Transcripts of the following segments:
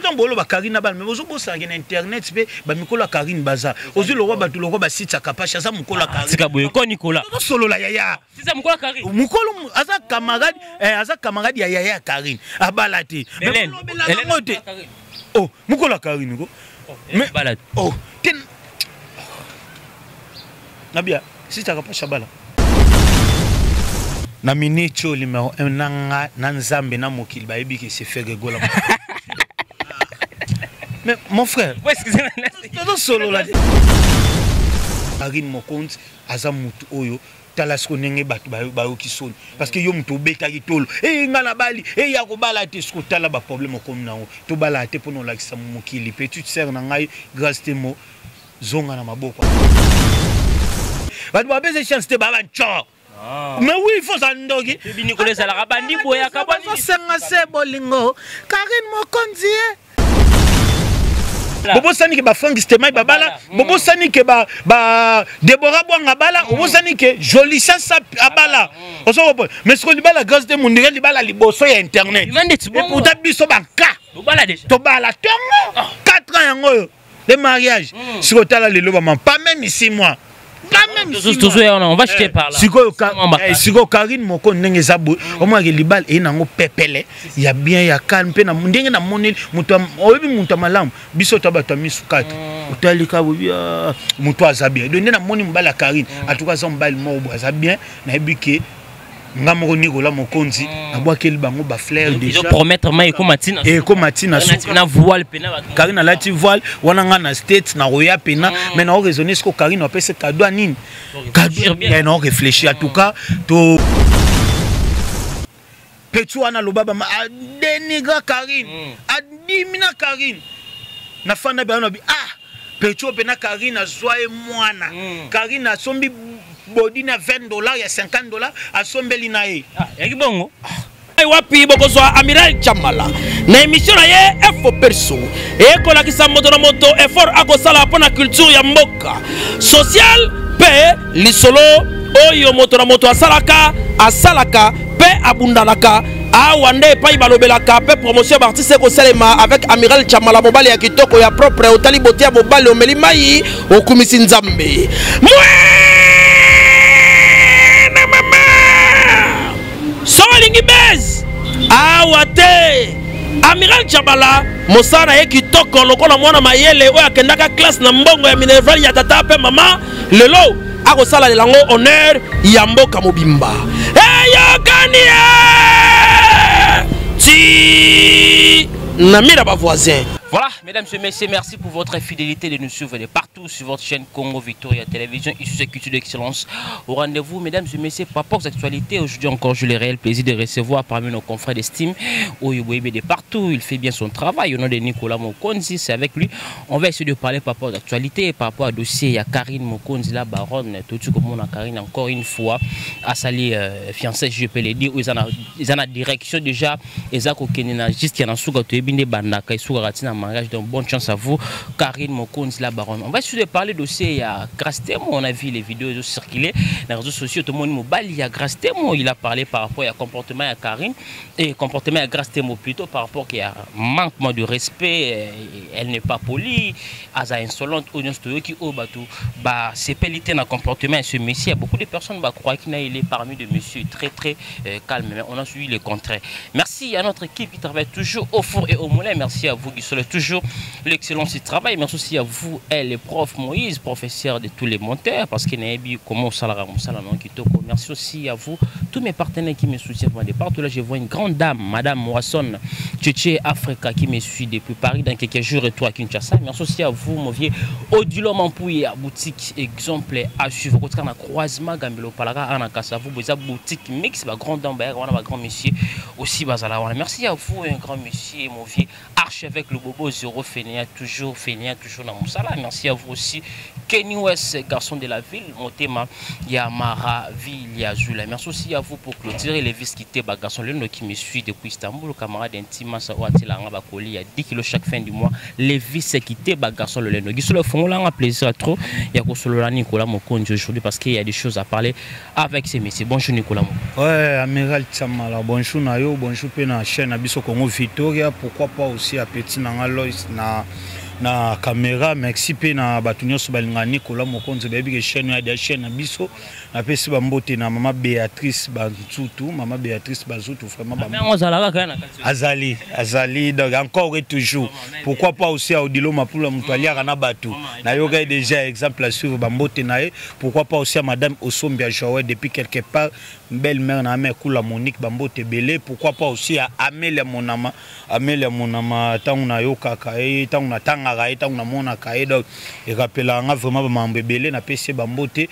tant bolo ba Karine bal mais ozo bosa na internet pe ba mikola Karine baza ozo le roi ba to le roi ba site kapacha ça mukola Karine tika boye ko Nicolas solo la yaya c'est ça mukola Karine mukolo aza camarade ya yaya Karine abalati mais mote oh mukola Karine ko mais balade oh ten nabia site kapacha bala na minicho numéro 1 nanga na nzambe na mokili ba yebi que c'est fait rigoler. Mais mon frère, excusez-moi, solo là. Karine Mokonzi aza mutu oyo talasko nenge batu ba okisoni parce que yo mutu beta kitolo ngala bali ya ko bala te sko tala ba problème comme nango to bala te pono la kisa mokili petite sœur na ngai grâce temo zonga na maboko. Batu ba beze chance te ba bancho. Mais oui, il faut s'en doguer. Nicolas Salara bandi boya kabani. C'est bolingo. Karine Mokonzi. Bobo sani ke ba Frank Stemai babala, bobo sani ke ba Deborah Bwanga bala, bobo sani ke Jolissa abala. Oso mais ce qu'on dit bala grâce de monde li bala liboso ya internet. Et pourtant biso banka. Bala déjà. To bala tongo. 4 ans yango. Le mariage. Si otala lelo ba pas même 6 mois. On va jeter par là. Siko Karine Mokonzi ndenge zabu omwa ke libal e nango pepele ya bien ya calme pe na ndenge na moneli mutu oyebi mutu malamu biso tabata misukata utalika bobia mutu azabia donc na moni mbala Karine atuka za mbali mo boza bien na ebike ngamoko Nicolas Mokonzi abwakeli bango ba fleur déjà promettre mai ko matina na voile pena Karine alati voile wana nga na state na roya pena mais na raisonner ce que Karine a pese cadeau nini cadeau bien na réfléchir en tout cas to petu wana lobaba ma denigra Karine adimina Karine na fana ba na bi petu pena Karine azwaye mwana Karine asombi bodi na $20 ya $50 asombeli na ye yaki bongo wapi bokozwa Amiral Chamala na émission na ye Info Perso ekolakisa moto na moto effort akosala mpona culture ya mboka social pe lisolo oyo moto na moto asalaka pe abundanaka awande epai balobelaka pe promotion d'artiste ekosalema avec Amiral Chamala mobali ya kitoko ya propre otali botia mobali omeli mai okumisi nzambe Solingi bez awate Amiral Chamala mosana ye kitoko lokola mwana mayele oyo akendaka classe na mbongo ya Minerval ya tata pe mama lelo akosala lelango honneur ya mboka mobimba eyokani ti namira ba voisin. Voilà, mesdames et messieurs, merci pour votre fidélité de nous suivre de partout sur votre chaîne Congo Victoria Télévision, ici c'est Culture d'Excellence. Au rendez-vous, mesdames et messieurs, par rapport aux actualités, aujourd'hui encore, j'ai le réel plaisir de recevoir parmi nos confrères d'estime, Oyoboebe de partout, il fait bien son travail, au nom de Nicolas Mokonzi, c'est avec lui. On va essayer de parler par rapport aux actualités, par rapport au dossier, il y a Karine Mokonzi, la baronne, tout ce que on a Karine encore une fois, à sali fiancé, je peux le dire, ils en a direction déjà, ils ont qu'au juste qu'il y a un souga, tu es bien des bandaka, ils sont ratina mariage, donc bonne chance à vous, Karine Mokonzi, la baronne. On va essayer de parler dossier, il y a Grâce Temo, on a vu les vidéos circuler dans les réseaux sociaux, tout le monde mobile, il y a Grâce Temo, il a parlé par rapport à comportement à Karine, et comportement à Grâce Temo plutôt par rapport qu'il y a manquement de respect, elle n'est pas polie, elle est insolente, qui au bateau, bah c'est pelité dans le comportement de ce monsieur, beaucoup de personnes croient qu'il est parmi de monsieur très calme, mais on a suivi le contraire. Merci à notre équipe qui travaille toujours au four et au moulin, merci à vous qui sont toujours l'excellence du travail. Merci aussi à vous, les profs Moïse, professeur de tous les monteurs, parce qu'il n'est pas comment merci aussi à vous, tous mes partenaires qui me soutiennent de partout. Là, je vois une grande dame, Madame Moisson, Tchétché Africa, qui me suit depuis Paris dans quelques jours et toi à Kinshasa. Merci aussi à vous, mon vieux Odilo Mampouille, à boutique exemple à suivre. Quand on a croisement, Gambelo Palaga, on a cassé vous, boutique mix, grande dame, on a grand monsieur aussi, Bazala. Merci à vous, un grand monsieur, mon vieux archevêque le Bobo Zéro Fénia, toujours dans Moussala. Merci à vous aussi, Kenny West, garçon de la ville, Motema, Yamara, Ville, Zula. Merci aussi à vous pour clôturer les vis qui étaient garçon, l'un qui me suit depuis Istanbul, camarade intime massa ou atilanga bakoli ya 10 kg chaque fin du mois les vies quitté ba garçon le leno gisolo fongola nga plaisir trop ya ko solola Nicolas Mokonzi aujourd'hui parce qu'il y a des choses à parler avec ces messieurs. Bonjour Nicolas Mokonzi. Ouais, amiral Tsamala, bonjour na yo, bonjour pe na chaîne na biso Congo Victoria, pourquoi pas aussi à petit na Lois na caméra, merci pe na batunyo so balinga Nicolas Mokonzi baby ke chaîne ya de chaîne na biso na pesi ba mbote na mama Béatrice Banzutu vraiment ba azali donc encore et toujours pourquoi pas aussi à Odilo Mapula Mutwalia kana batu na yoga déjà exemple à suivre ba mbote na e pourquoi pas aussi à madame Osombia Joël depuis quelque part belle-mère na mère Kula Monique ba mbote belé pourquoi pas aussi à Amélia Monama tangu na yoka kae tangu na tanga tangu na mona kae donc et rappelanga vraiment ba mambe belé na pesi ba mbote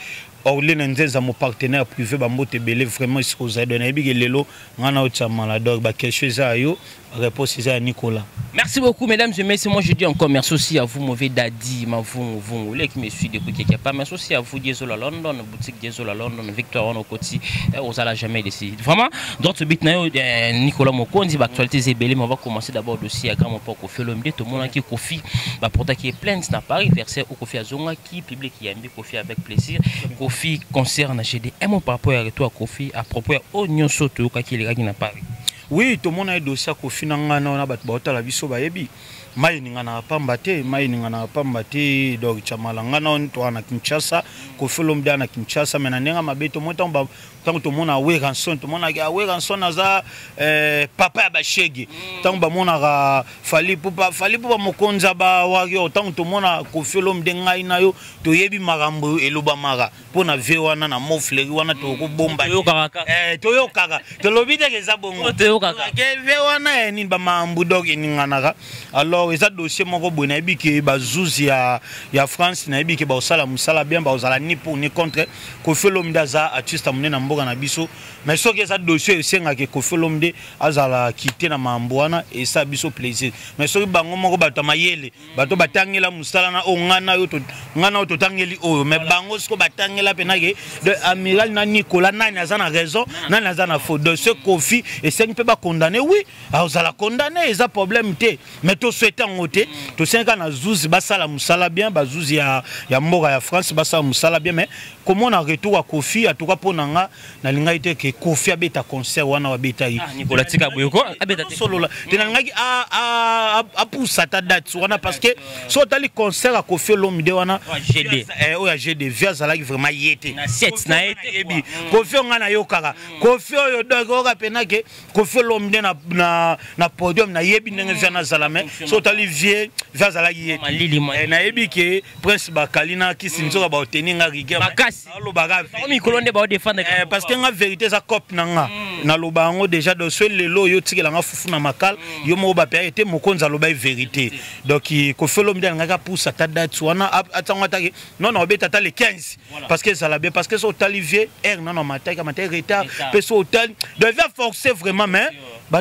Orlin Nzenza mon partenaire privé bambote belé vraiment ce que vous avez donné lelo ngana otsamala donc ba quelque chose ayo réponse à Nicolas. Merci beaucoup mesdames et messieurs, moi je dis encore merci aussi à vous mauvais Dadi, vous les qui me suivent depuis quelque part, merci aussi à vous Diesola London, boutique Diesola London, Victor on côté aux ala jamais décidé. Vraiment d'autres bit na Nicolas Mokonzi actualité c'est belé mais on va commencer d'abord dossier à grand port Kofi Olomide tout le monde qui Kofi ba porta qui est plainte n'a pas versé au Kofi Azonga qui public qui a mis Kofi avec plaisir. Kofi concerne GD un mot par rapport à toi Kofi à propos au nyonso to qui les gars qui n'a pas. Oui, tout le monde a dossier à Kofi Nangana na batbota la biso bayebi. Mai ningana pambate donc chamalangana on to na Kinshasa Kofi Olomide na Kinshasa menanenga mabeto mota ba tant tout monde a Weranson tout monde a Weranson aza papa ya bashege tant ba mona ga fali pupa Mokonza ba wagyo tant tout monde a Kofi Olomide ngai na yo to yebi magambo eloba mara pona vewana na mofleri wana to ko bomba to yo kaka to lobide ke za bongo to yo kaka ke vewana ni ba mambu dog ningana alors et ça dossier moko bona yebi ke bazuzi ya France na yebi ke ba osala musala bien ba osala ni pour ni contre Kofi Olomide aza artiste monena mboka na biso mais ce que ça dossier senga ke Kofi Olomide azala quitter na mamboana et ça biso plaisir mais ce bango moko bato mayele bato batangela musala na ngana yo to tangeli oyo mais bango sko batangela penake de amiral na Nicolas nani azana raison nani azana faute de ce Kofi et c'est peut pas condamner oui azala condamner et ça problème té mais to souhaiter ngoté to senga na zuzi basala musala bien bazuzi ya mboka ya France basala musala bien mais comment on a retour à Kofi à tout cas pour nanga na linga ite ke Kofi abeta concert wana wa beta yi Nicolas tika boyoko abeta solo la tenanga a poussa ta date wana parce que so tali concert à Kofi Olomide wana GD oya GD via zala ki vraiment yete na 7 na ete Kofi ngana yokaka Kofi oyo dogo ka penake Kofi Olomide na podium na yebi ndenge via na zala mais so tali via zala ki yete na yebi ke Prince Bakalina ki sinzoka ba oteninga rigueur parce que la vérité ça cop nanga na lobango déjà de ce lelo yo tikela nga fufu na makal yo mo ba pété Mokonzi aloba vérité donc Kofi Olomide nga pour sa date wana atanga ta non obeta ta le 15 parce que ça la bien parce que so Olivier er non matin retard peso hôtel devait forcer vraiment mais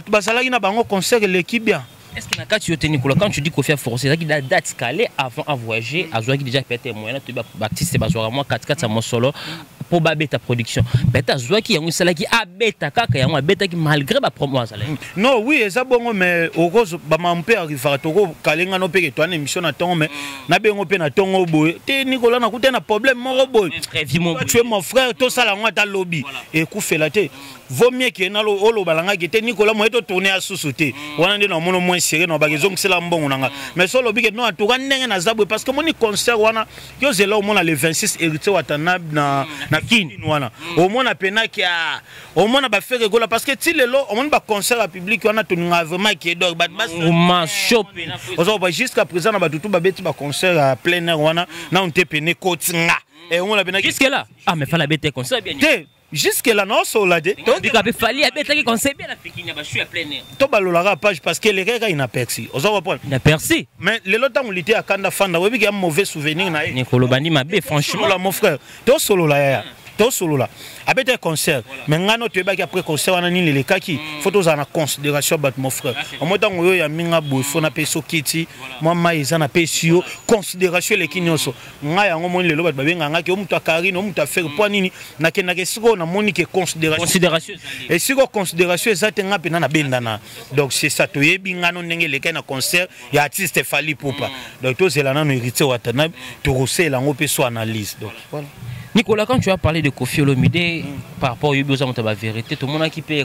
basala ina bango concert l'équipe bien. Est-ce que quand tu Nicolas quand tu dis Kofi a forcé ça qui a date calée avant à voyager à qui déjà pété moyen tu Baptiste bazora moi 4 mon solo pour babeta production beta zoa qui yango sala qui abeta kaka yango abeta qui malgré ba promo sala non oui ça bon mais au rose ba mampe arriva toko kalenga no peke toi émission na tongo mais na bengo pe na tongo boy te Nicolas na kuta na problème mon boy tu es mon frère to sala ngwa ta lobby et ku fela te vaut mieux que na lo olo balanga ki te Nicolas mo eto tourner à sous-sauter wana ndi na mono moins serré no bagezong sela mbongo nanga mais so lobi ke no atuka ndenge na zabwe parce que moni concert wana yo zela au mona le 26 héritier Watanabe na kini wana au mona pena ki au mona ba faire rigola parce que ti lelo au mona ba concert à public wana to nga vraiment ki dog but ma shopping ozo ba jusqu'à présent na ba tutu ba beti ba concert à plein air wana na on te pene kotinga et on mona pena jusque là ah mais fallait bête concert bien jusque là non solade donc il avait fallu abeta qui conseil bien la fikini ba à plein air to balolaka page parce que les gars ina persi ozo reprendre na persi mais le lota on lité à kanda fanda webi ki un mauvais souvenir na Nicolas Bani mabe franchement là mon frère to solo la ya to solo là abete concert mais ngano to ba ki après concert wana ni le kaki photos en considération bat mon frère au moins tango yo ya minga bo fo na peso kiti moi maiza na pesio considération le kinyoso nga yango moni le lo bat babenga nga ki o muta karine o muta faire point nini na kenake siko na moni ke considération et siko considération ezate nga pena na bendana donc c'est ça to yebi ngano ndenge le na concert ya artiste Fally Ipupa donc to zelana no héritier watana to rosela ngo peso analyse donc voilà. Nicolas, quand tu as parlé de Koffi Olomide par rapport au Yobi la vérité, tout le monde qui paye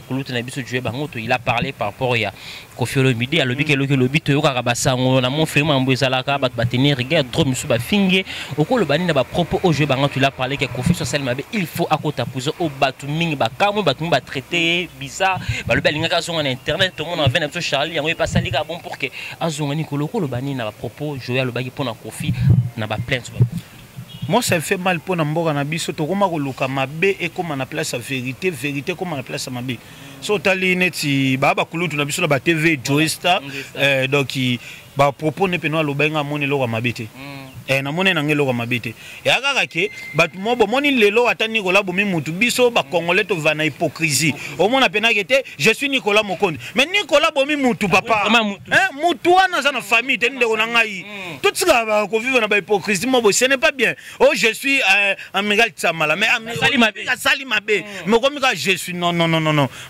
il a parlé par rapport à Koffi Olomide, à l'objet que l'objet de Yokarabassa, on a mon frère Mbouezalaka, Batenir, regarde trop Moussouba Fingé, au cours le bani n'a pas propos au jeu, il a parlé que Koffi social Mabe, il faut à côté poser au Batuming, Bakamo, Batum, traité, bizarre, le Balinga sont en internet, tout le monde en vient de Charlie, on est passé à l'Iga bon pour que Azon Nicolas, le bani n'a pas propos, jouer à le bagi pour un Koffi, n'a pas plein. Moi, ça me fait mal pour Namboga Nabiso, to koma koluka mabe et comme on a place à vérité, vérité comme on a place à mabe. So tali neti baba kulutu na biso na ba TV Joesta donc ba propos ne peno alobenga moni lo mabete. Na moni na ngelo mabete. Et akaka ke bat mobo moni lelo ata Nicolas bomi mutu biso ba congolais to vana hypocrisie. Au moins pena kete je suis Nicolas Mokonde. Mais Nicolas bomi mutu papa. Mutu wana za na famille tende ko ngai. Tout ça va ko vivre na ba hypocrisie mobo ce n'est pas bien. Oh je suis amiral Tsamala mais Sali Mabe. Mais comme je suis non.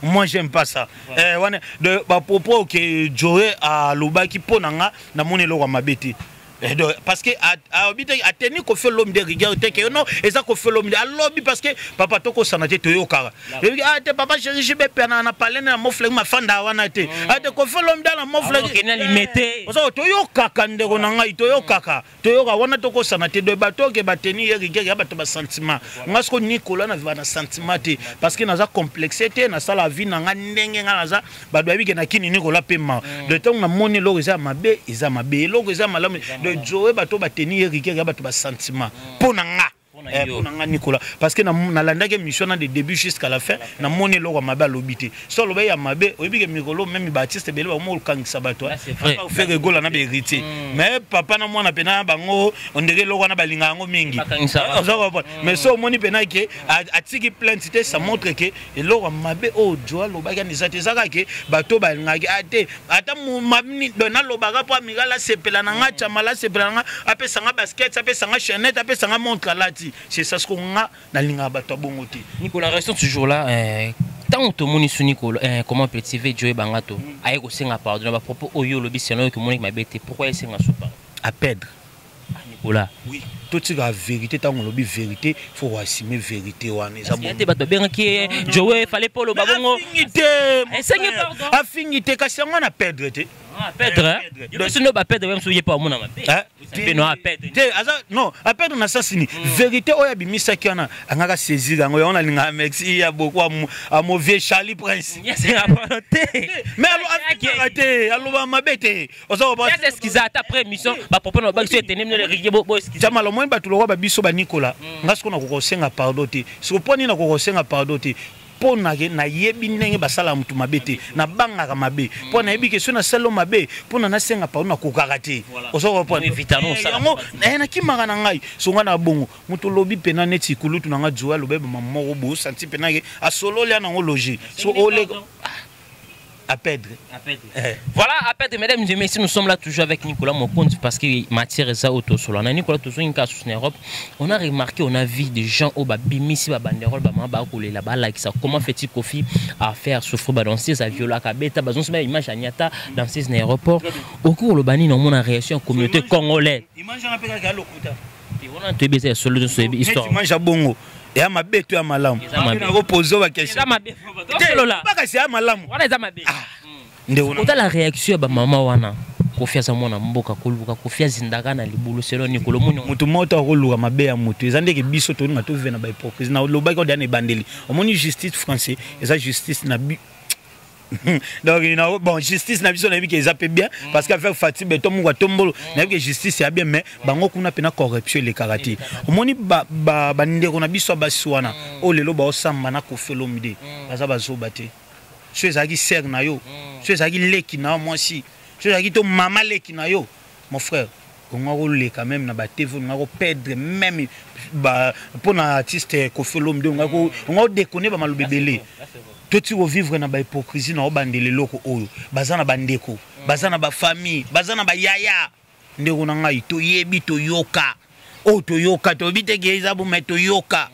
Moi j'aime pas ça. De ba propos que Joe a lobaki ponanga na moni lo mabete. Parce que à tenir qu'on fait l'homme de rigueur que non et ça qu'on fait l'homme de lobby parce que papa toko sanate to yokara te papa chéri je be pena na parler na mo fleur ma fanda wana te te qu'on fait l'homme dans la mo fleur qui n'a limité ça to yokaka ndeko na ngai to yokaka wana toko sanate de bato ke bateni rigueur ya bato ba sentiment ngasko Nicolas na va na sentiment te parce que naza complexité na sala vie na nga ndenge nga naza ba dobi ke na kini Nicolas pema de temps na moni lo eza mabe lo eza malamu Joe bato bateni héritier ya bato ba sentiment pona nga Nicolas parce que na landake mission de début jusqu'à la fin na moni lo mabe lobité so lo ya mabe oyebi ke mikolo même Baptiste bele ba mo kangisa bato pas faire rigolo na héritier mais papa na mwana pena bango on dirait lo na balinga ngo mingi mais so moni pena ke atiki plainte te ça montre que lo mabe o Joe lo ba ka nizate zaka ke bato balinga ate ata mabni dona lo ba po amigala sepela na nga chamala sepela nga apesa nga basket apesa nga chaînette apesa nga montre lati. C'est ça ce qu'on a dans l'inga batabongoti. Nicolas, restons toujours là. Tant que mon isu Nicolas, comment peut-il Joe Bangato? Aïe, au Sénat, pardon, à propos Oyo, le bisenon que Monique m'a bêté. Pourquoi il s'est en soupa? À perdre. Nicolas. Oui. Tout ce la vérité, tant qu'on lobby vérité, il faut assumer vérité. Joe, fallait pas le babongo. Affinité, parce qu'on a perdre. Perdre, je ne pas perdre même si je pas mon non, à perdre on assassiné. Vérité oya bimisa kiana angaka saisir ngo on a linga merci ya beaucoup à mauvais Charlie Prince. Mais alors ba mabete. C'est ce qu'ils a après mission ba propos na ba qui était nem le rigueur bo ski. Jamalo mo ba tulo ba biso ba Nicolas. Ngasko na ko senga pardon. So poni na ko senga pardon. Po na yebi ndenge basala mutu mabete na bangaka mabe po na yebi ke so na selo mabe po na senga pa na kokaka te oso ko vitano sa na kimaka na ngai so ngana bongo mutu lobi pena neti kulutu na nga joa lobe mamoko bo santi pena ke asolo le na ngo loger so ole à perdre. Voilà, à perdre, mesdames et messieurs, nous sommes là toujours avec Nicolas Mokonde parce qu'il matière ça auto solo. On a Nicolas toujours une casse en Europe. On a remarqué, on a vu des gens au Bimisi, Banderol, Bamaba, là-bas, là, comment fait-il Koffi à faire souffrir, danser, à violer, à Kabeta, dans une image à Niata, danser dans l'aéroport. Au cours, le Bani, on a réaction à la communauté congolaise. Image à la locuta. On a tout baisé sur l'histoire. Image à Bongo. Et à ma bête, à ma lame. On a reposé la question. C'est la réaction de maman wana. Kofia za mwana mboka koluka kofia zindaka na libulu selo Nikolo munyo mutu moto akoluka mabe ya mutu ezandeke biso to nga to vena ba hypocrisie na loba ko dane bandeli omoni justice français eza justice na donc bon justice na biso na bi ke eza pe bien parce qu'affaire Fatih beton mu tombolo na bi ke justice ya bien mais bango kuna pena corruption le karaté omoni ba ndeko na biso baswana o lelo ba osamba na Koffi Olomide baza bazoba te so ezaki ser na yo so ezaki leki na moi si je dis to maman leki na yo mon frère on a quand même na ba TV on a perdre même pour un artiste Koffi Olomide on a déconner ba malobe belé tout tu vivre na ba hypocrisie na obandele loko oyo bazana bandeko bazana ba famille bazana ba yaya ndeko na ngai to yebi to yoka o to yoka to biteke izabu meto yoka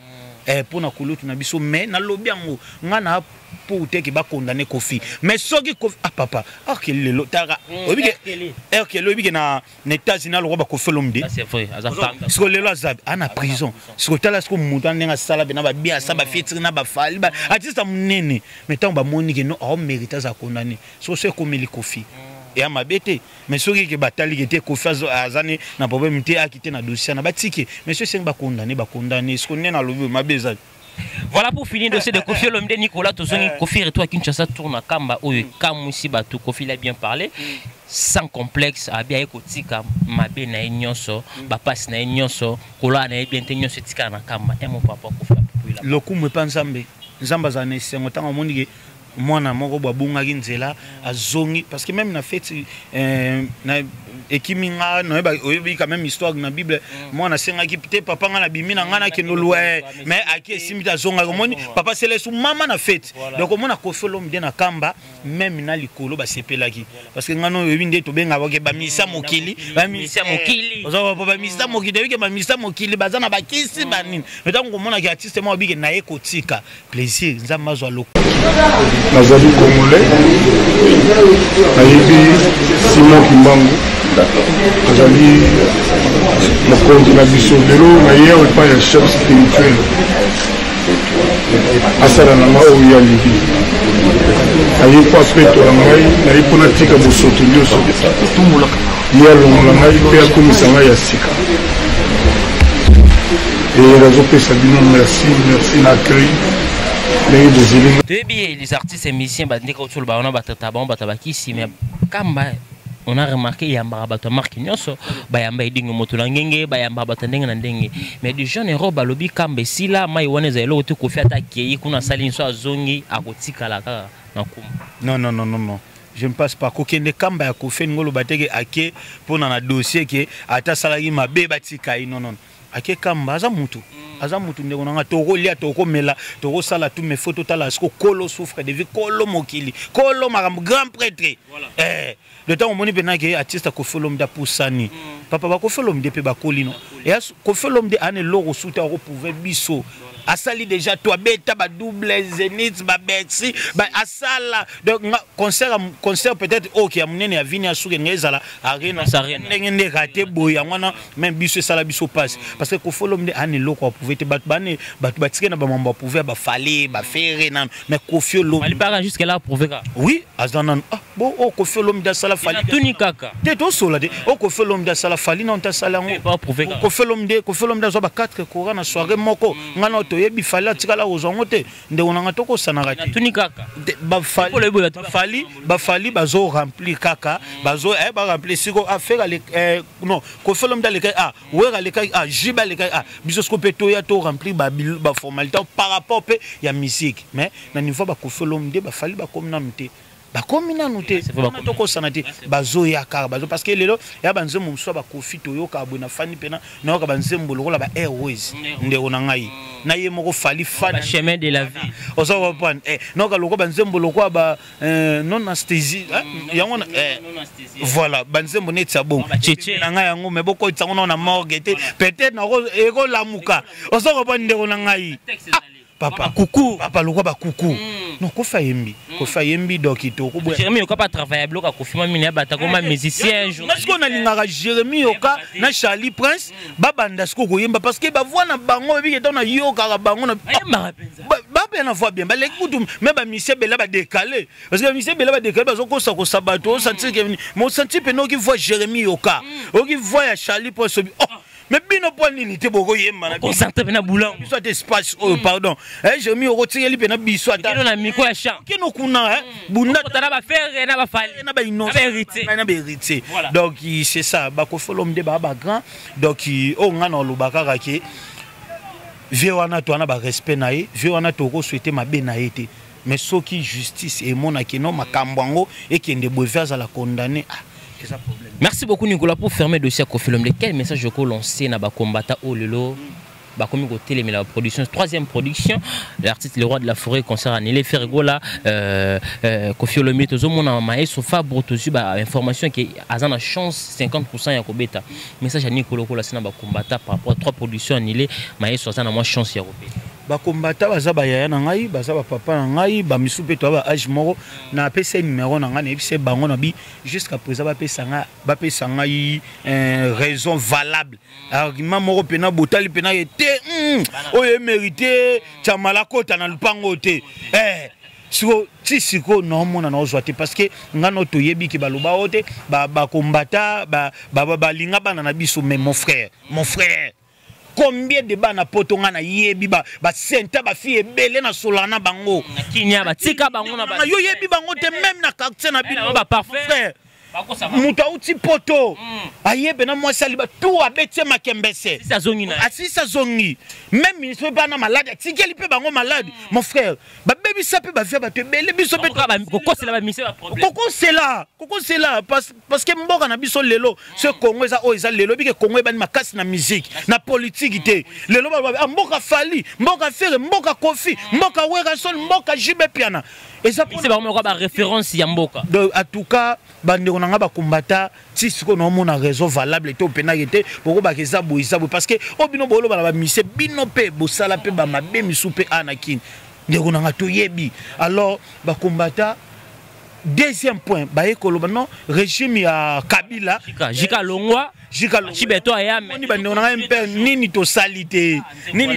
pour na kulutu na biso mais na lobi yango ngana pour te ki ba condamner Koffi mais soki Koffi papa que le lotara que lobi ke na États-Unis lo ba Koffi Olomide c'est vrai parce que le azab ana prison parce que tala ko mutu ndenga sala na ba bia sa ba fitri na ba fali ba artiste munene mais tant ba monique no o mérite za condamner so c'est comme le Koffi et à ma bête mais soki ke batali ke te Koffi azane na problème te akité na dossier na batiki mais c'est ba condamner ce qu'on est na lobi ma beza. Voilà pour finir le dossier de Koffi Olomide. Nicolas Tozoni Koffi et toi Kinshasa tourne à Kamba ou Kamousi Batou Koffi l'a bien parlé sans complexe a bien ekotika mabe na nyonso ba passe na nyonso kola na bien nyonso tika na Kamba et mon papa Koffi la le coup me pense nzamba za ne sengo tanga monike mwana moko babungaki nzela azongi parce que même na fait na ekiminga no ba oyebi quand même histoire na Bible mwana sengaki peut papa nga na bimina nga na kendo loe mais aki esimita zonga moni papa selesu mama na fête donc mona Koffi Olomide na Kamba même na likolo ba sepelaki parce que ngano oyebi nde to benga boke ba misa mokili ozo ba misa mokili debike ba misa mokili bazana ba kisi banini donc mona ki artiste mo bike na ekotika plaisir nzamba zo loko nazali congolais nayebi Simon Kimbangu azali mokonzi na biso lelo naye epai ya chef spirituel asala na nga oyo alingi naye mpo apetola ngai naye mpo natika bosoto nyonso ye alongola ngai mpe akomisa ngai ya sika e nazopesa bino merci na accueil. Les artistes et musiciens, on a remarqué qu'il y a un marque nyonso, bayamba idingo motulangenge, bayamba batandenge na ndenge. Mais des jeunes héros balobi kambe sila mai wane za elo to Koffi ataki kuna sali nso azongi akotika la ka na kuma. Non. Je ne passe pas. Kokende kamba ya Koffi ngolo bateke ake pour na dossier ke ata salagi mabe batika non. Ake kamba aza mutu ndeko nanga toko lia toko mela toko sala tout mes photos tala sko kolo souffre de vie kolo mokili kolo maram grand prêtre le temps on moni bena ke artiste Koffi Olomide poussani papa ba Koffi Olomide pe ba kolino et Koffi Olomide ane loro souta ko pouvoir biso asali déjà toi beta ba double zénith ba Bercy ba asala donc concert peut-être OK ya munene ya vini asuke ngezala arena ndenge raté boya ngwana même biso sala biso passe parce que Koffi Olomide ane loko pouvait te battre batu batike na ba mamba pouvait ba fali ba faire nan mais Koffi Olomide il part jusque là prouver ka oui azanan bon Koffi Olomide sala fali tuni kaka te to sola de Koffi Olomide sala fali na onta sala ngo pas prouver ka Koffi Olomide zo ba 4 courants na soirée moko ngana toyebi fali atikala ozongo te ndeko nanga toko sanaka te tuni kaka ba fali bazo remplir kaka bazo ba remplir siko affaire le non Koffi Olomide le wera le jiba le biso sko peto ya to remplir ba formalité par rapport pe ya musique mais na niveau ba Koffi Olomide ba fali ba comme namuté ba comme namuté toko sanate bazo ya kaka bazo parce que lelo ya banzemo mso ba Koffi to yo ka bona fani pena na ka banzemo lokola ba airways ndeko na ngai na ye moko fali fana chemin de la vie ozo comprendre non ka loko banzemo loko ba non anesthésie yango voilà banzemo net ça bon na ngai yango me boko tsango na morgue te peut-être na eko lamuka ozo comprendre ndeko na ngai papa coucou papa loko ba coucou non Koffi Yembi donc itoko boya Jérémy Yoka pas travailler bloc à Koffi mami bata comme musicien est-ce qu'on a lingaka Jérémy Yoka na Charlie Prince babanda sko koyemba parce que ba voix na bango bi ke na yoka bango na ba bien voix bien ba l'écoute mais ba monsieur bela ba décaler parce que monsieur bela ba décaler ba ko sabato sentir que mon sentir peno qui voit Jérémy Yoka o qui voit Charlie Prince mais bino point nini boko yemba na concentré na boulan biso espace pardon Jérémy Yoka tireli pena biso ata na micro ya chant kino kuna bunda tana ba faire na ba fali na ba innocent na ba hérité donc c'est ça ba Koffi Olomide ba grand donc o ngana lobaka ke vie wana to na ba respect na ye vie wana to ko souhaiter mabe na été mais soki justice et mona kino makambo ngo et kende boveaz à la condamner ça problème. Merci beaucoup Nicolas pour fermer le dossier Koffi Olomide. Quel message je peux lancer na ba combattant au lelo ba comme ko télé la production, troisième production, l'artiste Le Roi de la Forêt concert annulé Ferregola Koffi Olomide tozo mona maestro Fabre tozu ba information qui azana chance 50% ya kobeta. Message à Nicolas ko la sina ba combattant par rapport à trois productions annulées, maestro azana moins chance ya kobeta. Ba combattant baza ba yaya na ngai, baza ba papa na ngai, ba misu pe to ba âge moko na pesa numéro na ngai, c'est bango na bi jusqu'à présent ba pesa ngai raison valable. Argument moko pena botali pena été oye mérité chamala kota na lupango te. Siko tisiko non mona na ozwa te parce que ngano to yebi ki baloba ote ba combattant ba linga bana na biso mais mon frère combien de bana potonga na yebi ba senta ba fille belé na solana bango na kinya ba tika bango na ba yo yebi bango te même na quartier na bino ba parfait muta uti poto ayebe na moi saliba tout abete makembese ça zongi na asisa zongi même ministre ba na malade tikeli pe bango malade mon frère ba baby sape ba via ba te belé biso pe koko c'est la mise ba problème koko c'est là parce que mboka na biso lelo ce Congo eza o eza lelo bike Congo ba makasi na musique na politique te lelo ba mboka fali mboka fere mboka Koffi mboka wera sol mboka jibe piana c'est vraiment quoi ba référence ya mboka en tout cas bande on nga ba combattant si ce qu'on a raison valable to pena yete poko ba keza boisa parce que obino bolo ba mise bino pe bosala pe ba mabe misupe anakin ndeko na nga to yebi alors ba combattant. Deuxième point, non régime ya Kabila, Jika Longwa, Chibeto ayam, nini to salité, nini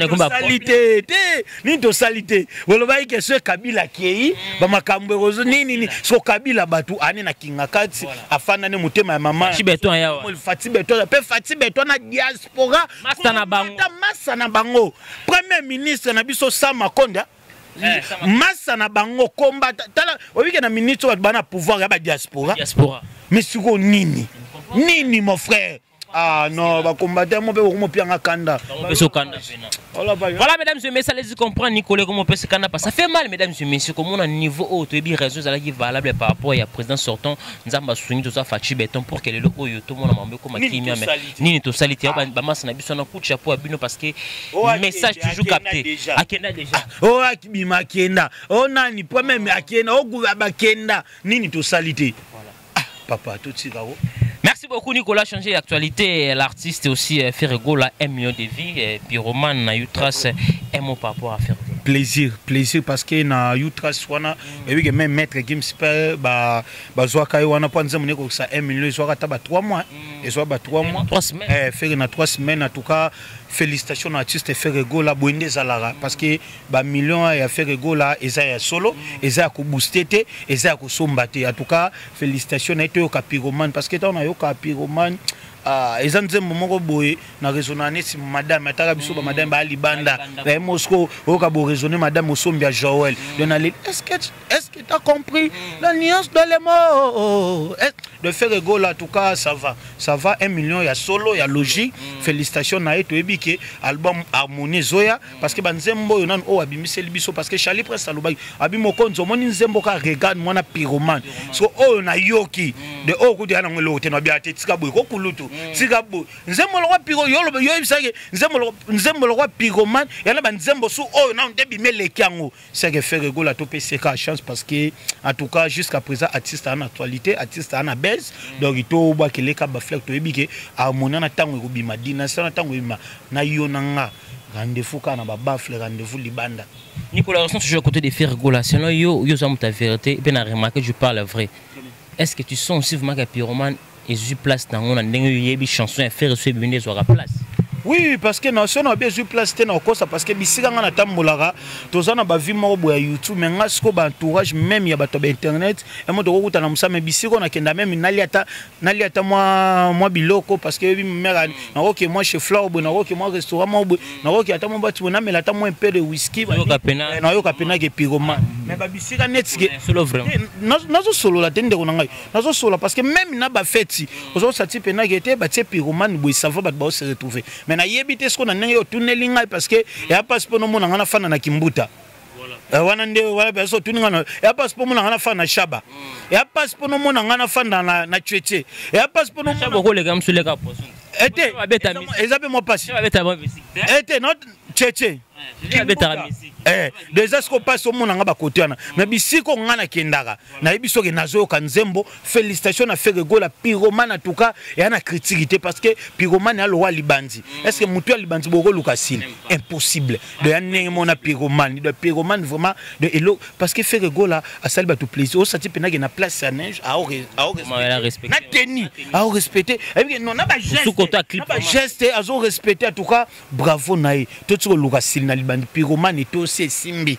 to salité. Woloba ke ce Kabila kei, ba makambo rozo nini so Kabila batu ane na kingakati afana ne mutema ya mama. Chibeto ayawa. Fatibeto na diaspora, masa na bango. Premier ministre na biso Sama Konda. Massa na bango combat tala oyike na minute wa bana pouvoir ya ba diaspora mais siko nini mon frère ah non ba combattre mo pe ko mo pianga kanda voilà mesdames et messieurs allez-y comprendre Nicolas comment peut se kanda parce ça fait mal mesdames et messieurs comme on a niveau haut et bien raison ça qui valable par rapport à président sortant nzamba swing to ça Fachi Beton pour que le oyo tout monde mambe comme kimia mais nini to salité ba massa na biso na coup de chapeau abino parce que message toujours capté akenda déjà oh akibima akenda oh nani pas même akenda oh gouvernement akenda nini to salité ah papa tout tirao. Merci beaucoup Nicolas, changer l'actualité, l'artiste aussi Ferregola 1 million de vies, pyromane na Utras un mot par rapport à faire. Plaisir parce que na Utras wana et oui même maître Gimsper ba zoaka wana panza mune ko ça 1 million zoaka ta ba 3 mois et zoaka ba 3 mois 3 semaines faire na 3 semaines en tout cas félicitations à l'artiste Ferregola Boende Zalara parce que ba million ya Ferregola eza ya solo eza ko booster te eza ko sombate en tout cas félicitations à yo pyromane parce que on a yo pyromane ils ont dit moment boy na raisonner si madame ataka biso ba madame ba libanda ba Moscou o ka bo raisonner madame Osombia Joël Donald est-ce que tu as compris la nuance dans les mots de Ferregola en tout cas ça va 1 million ya solo ya logique félicitations na eto ebike album harmonie zoya parce que banzembo yonan o abimiseli biso parce que Charlie Prince aloba abimo konzo moni nzembo ka regarde mona pyromane so o na yoki de o ko dia na ngelo te na biate tika boy ko kulutu tika boy nzembo lo pyro yo lo yo ibisake nzembo lo pyromane yana ba nzembo su o na ndebi meleki yango c'est que Ferregola to PCK chance parce que en tout cas jusqu'à présent artiste en actualité artiste en base donc il to ba keleka ba flek to ebike harmonie na tango ko bima dina sana tango bima na yo nanga rendez-vous kana ba bafle rendez-vous libanda. Nicolas ressent toujours à côté de Ferregola sinon yo za ta vérité et bien a remarqué je parle vrai. Est-ce que tu sens aussi vraiment que pyromane et je place dans on a une chanson à faire sur une des place? Oui, parce que nous avons besoin de place parce que si on a tambolara, tous on a bavi moro ya YouTube, mais ngasko ba entourage même ya bato ba internet, et moi de route na musa mais bisi on a kenda même naliata moi biloko parce que mère na roke moi chez Flower na roke moi restaurant moi na roke ata moi batu na melata moi un peu de whisky na yo kapena ke pyromane mais ba bisi ka net solo vraiment nazo solo la tende ko ngai nazo solo parce que même na ba fête ozo sati pena gete ba tie pyromane boy ça va ba se retrouver mais na yebite ce qu'on a nenge yo tunelinga parce que ya passe pour no mona ngana fana na kimbuta wana nde wala beso tuninga ya passe pour mona ngana fa na shaba ya passe pour no mona ngana fa na tchetche ya passe pour no mona shaba ko le kam sule ka poso ete ezabe mo passe ete not tchetche déjà ce qu'on passe au monde en côté mais bisiko ngana kendaka na biso ke nazo kanzembo félicitations à Ferrego la pyromane en tout cas et ana critique parce que pyromane a le roi libandi est-ce que mutu libandi boko lukasil impossible de yané mona pyromane vraiment de elo parce que Ferrego la a salba tout plaisir au sati pena na place à neige à respecter na tenir à respecter et non na ba geste à respecter en tout cas bravo nae tout lukasil na libandi pyromane to c'est simbi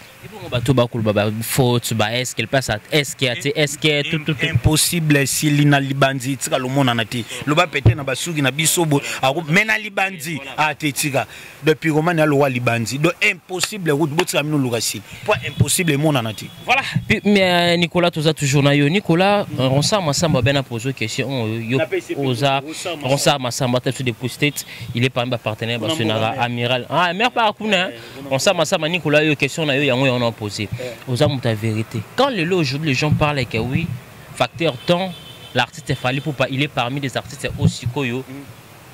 bato bakul baba faute ba est-ce qu'elle passe à est-ce que tout impossible si lina libandi tika lo mona na ti lo ba pété na basuki na bisobo mena libandi a tetika de pyromane lo wa libandi do impossible route botika mino lukasi point impossible mona na ti voilà mais Nicolas toza toujours na yo Nicolas on sa masamba ben a posé question yo oza on sa masamba tête de post-it il est parmi partenaire Basonara amiral ah mère pas kuna on sa masamba Nicolas yo question na yo yango on a posé aux hommes ta vérité quand aujourd'hui les gens parlent que oui facteur temps l'artiste est fallu pour pas il est parmi les artistes aussi koyo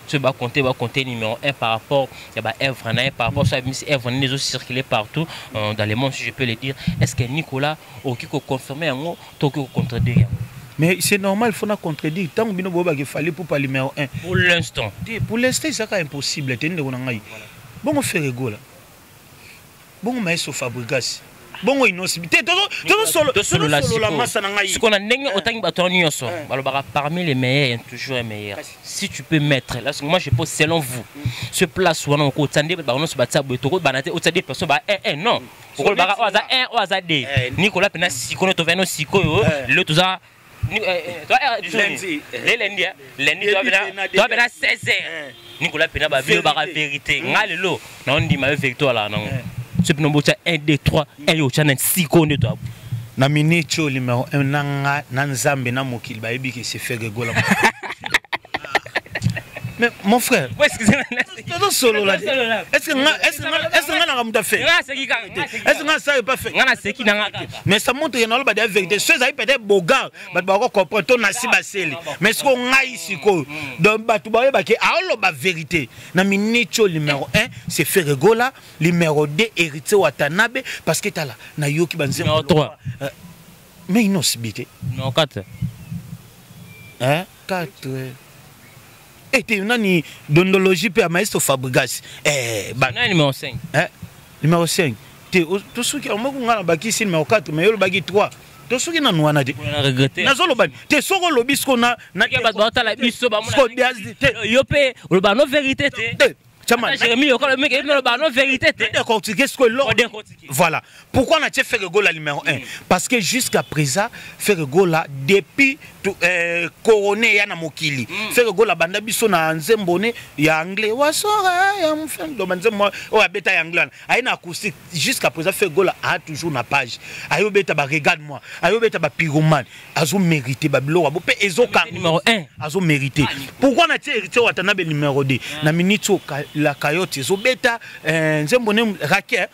tu vas compter numéro 1 par rapport il y a Evra par rapport à Miss Evra les autres circuler partout dans le monde si je peux le dire est-ce que Nicolas au qui confirmer en to qui contredire mais c'est normal il faut na contredire tant bino boba qu'il fallait pour pas numéro 1 pour l'instant c'est impossible tenir on ngai bon Ferrego là bon maestro Fabregas bon inosibité solo la masse na ngai ce qu'on a ndenge otangi bato nyonso balobaka parmi les meilleurs toujours les meilleurs si tu peux mettre là moi je pose selon vous ce place wana ko tande ba ono se batsa boto banate o tande personne ba non ko baka oza 1 oza 2 Nicolas pena sikono to veno sikoyo le toza lundi toi bena 16h Nicolas pena ba vie ba vérité ngalelo na on dit ma victoire là non c'est pour nous 1 2 3 et yo chana 6 konde to na minicho numéro 1 nanga na nzambe na mokili ba yebi ke se Ferrego la mais mon frère est-ce solo là est-ce que na kamuta fait est-ce que ça pas fait ngana seki na mais ça montre que na lo ba de vérité ceux ça peut-être boga ba ko comprendre to na si baseli mais ce qu'on ngai siko donc ba tu ba ke a ba vérité na minicho numéro 1 c'est Ferrego là numéro 2 héritier Watanabe parce que tala na yoki banze numéro 3 mais inosibité numéro 4 hein 4 et tu nani dondologie pe maestro Fabregas numéro 5 numéro 5 to suki on moko ngana baki numéro 4 mais yo baki 3 to suki na nwana de on a regretté nazolo bani te soko lobi sko na ba ba la biso ba mona yo pe lo ba no vérité te Jérémy, non vérité. Voilà. Pourquoi on a fait Ferrego la numéro 1? Parce que jusqu'à présent, Ferrego la depuis couronné ya na mokili. Ferrego la banda biso na nzembone ya anglais. Wasora ya mfan do banzemo o abeta ya anglais. Aina acoustique jusqu'à présent Ferrego la a toujours na page. Ayo beta ba regarde-moi. Ayo beta ba pyromane. Azo mérité ba bilo bo pe ezo ka numéro 1. Azo mérité. Pourquoi on a fait héritier Watanabe numéro 2? Na minito la Coyote zobeta nzembone raker